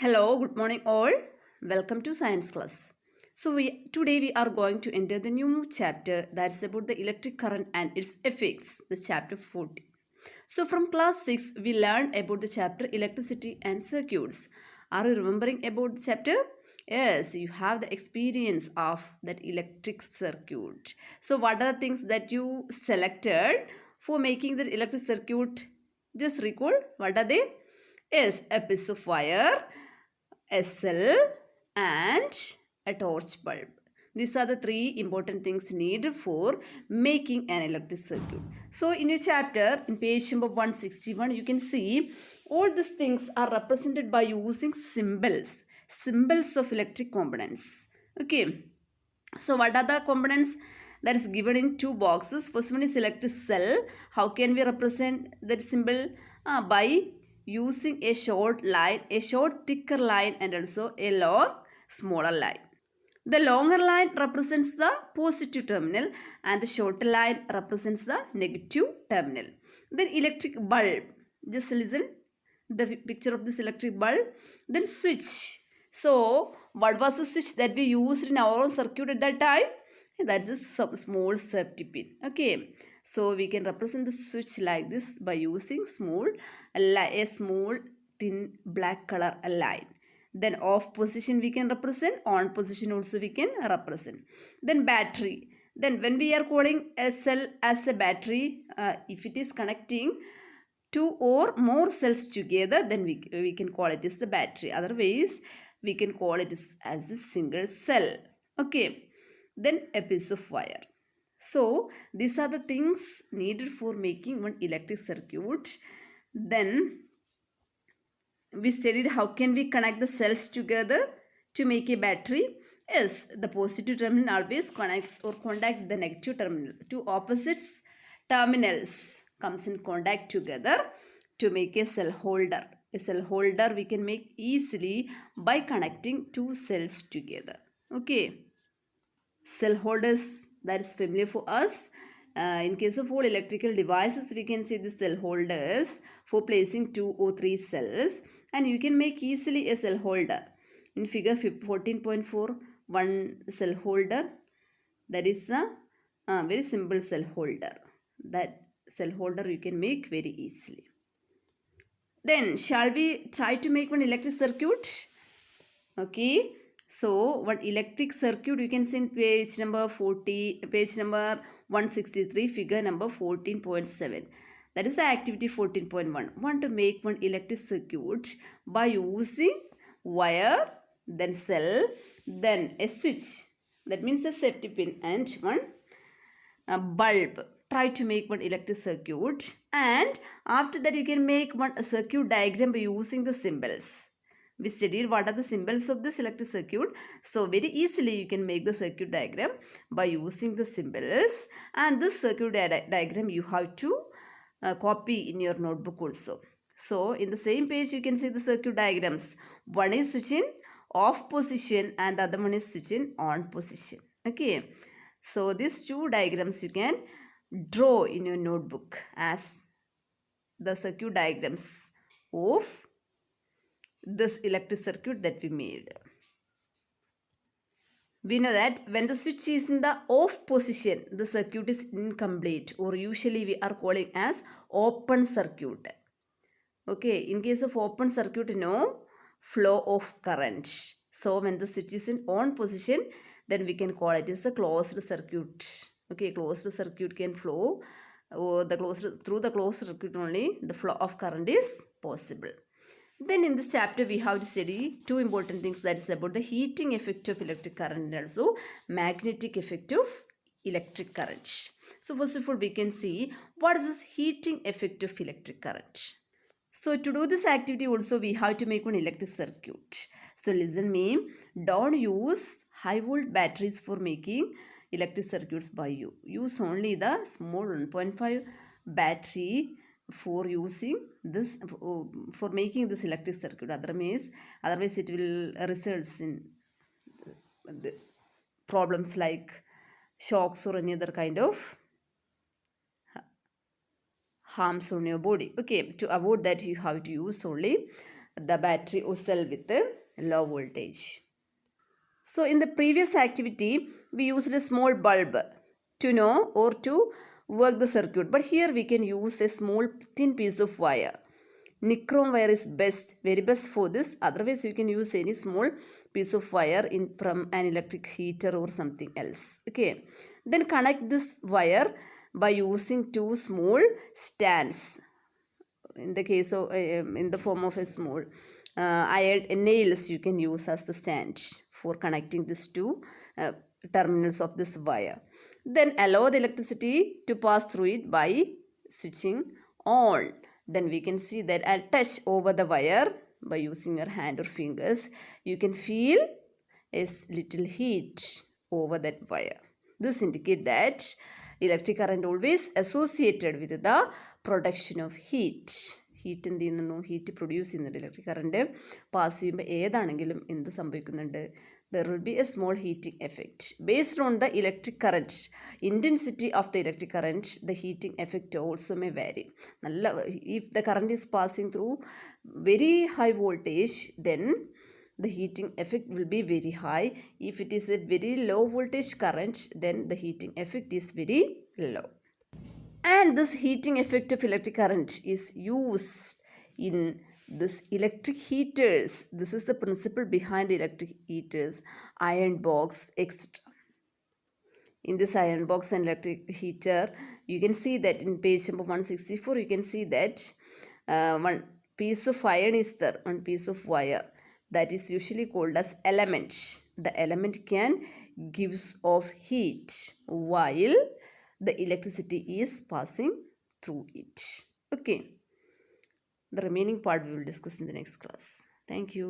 Hello, good morning all. Welcome to science class. Today we are going to enter the new chapter that's about the electric current and its effects, the chapter 40. So from class 6 we learned about the chapter electricity and circuits. Are you remembering about the chapter? Yes, you have the experience of that electric circuit. So what are the things that you selected for making the electric circuit? Just recall what are they? Yes, a piece of wire, a cell, and a torch bulb. These are the three important things needed for making an electric circuit. So in your chapter, in page number 161, you can see all these things are represented by using symbols of electric components. Okay. So what are the components that is given in two boxes? First one is electric cell. How can we represent that symbol? By using a short line, a short thicker line and also a long smaller line. The longer line represents the positive terminal and the shorter line represents the negative terminal. Then electric bulb. Just listen the picture of this electric bulb. Then switch. So what was the switch that we used in our own circuit at that time? That's a small safety pin. Okay. So we can represent the switch like this by using a small thin black color line. Then off position we can represent, on position also we can represent. Then battery. Then when we are calling a cell as a battery, if it is connecting two or more cells together, then we can call it as the battery. Otherwise, we can call it as a single cell. Okay. Then a piece of wire. So these are the things needed for making one electric circuit. Then we studied how can we connect the cells together to make a battery. Yes, the positive terminal always connects or contact the negative terminal. Two opposite terminals comes in contact together to make a cell holder. A cell holder we can make easily by connecting two cells together. Okay. Cell holders, that is familiar for us. In case of all electrical devices, we can see the cell holders for placing 2 or 3 cells, and you can make easily a cell holder. In figure 14.4, one cell holder, that is a very simple cell holder. That cell holder you can make very easily. Then shall we try to make one electric circuit? Okay. So one electric circuit you can see in page number 163, figure number 14.7. That is the activity 14.1. Want to make one electric circuit by using wire, then cell, then a switch. That means a safety pin and one bulb. Try to make one electric circuit, and after that you can make one circuit diagram by using the symbols. We studied what are the symbols of this electric circuit. So very easily you can make the circuit diagram by using the symbols, and this circuit diagram you have to copy in your notebook also. So in the same page you can see the circuit diagrams. One is switch in off position and the other one is switch in on position. Okay. So these two diagrams you can draw in your notebook as the circuit diagrams of this electric circuit that we made. We know that when the switch is in the off position, the circuit is incomplete, or usually we are calling as open circuit. Okay, in case of open circuit, no flow of current. So when the switch is in on position, then we can call it as a closed circuit. Okay, closed circuit can flow, or through the closed circuit only the flow of current is possible. Then in this chapter we have to study two important things, that is about the heating effect of electric current and also magnetic effect of electric current. So first of all we can see what is this heating effect of electric current. So to do this activity also we have to make one electric circuit. So listen me, don't use high volt batteries for making electric circuits by you. Use only the small 1.5 battery for using this for making this electric circuit. Otherwise it will result in the problems like shocks or any other kind of harms on your body. Okay, to avoid that you have to use only the battery or cell with a low voltage. So in the previous activity, we used a small bulb to know or to work the circuit. But here we can use a small thin piece of wire. Nichrome wire is very best for this. Otherwise, you can use any small piece of wire from an electric heater or something else. Okay. Then connect this wire by using two small stands. In the case of in the form of a small iron nails, you can use as the stand for connecting these two terminals of this wire. Then allow the electricity to pass through it by switching on. Then we can see that and touch over the wire by using your hand or fingers. You can feel a little heat over that wire. This indicates that electric current always associated with the production of heat. Heat എന്ത് ചെയ്യുന്നു, heat produce ചെയ്യുന്നുണ്ട്. Electric current pass ചെയ്യുമ്പോൾ ഏതാണെങ്കിലും എന്ത് സംഭവിക്കുന്നുണ്ട്, there will be a small heating effect. Based on the electric current, intensity of the electric current, the heating effect also may vary. If the current is passing through very high voltage, then the heating effect will be very high. If it is a very low voltage current, then the heating effect is very low. And this heating effect of electric current is used in this electric heaters. This is the principle behind the electric heaters, iron box, etc. In this iron box and electric heater, you can see that in page number 164, you can see that one piece of iron is there, one piece of wire that is usually called as element. The element can gives off heat while the electricity is passing through it. Okay. The remaining part we will discuss in the next class. Thank you.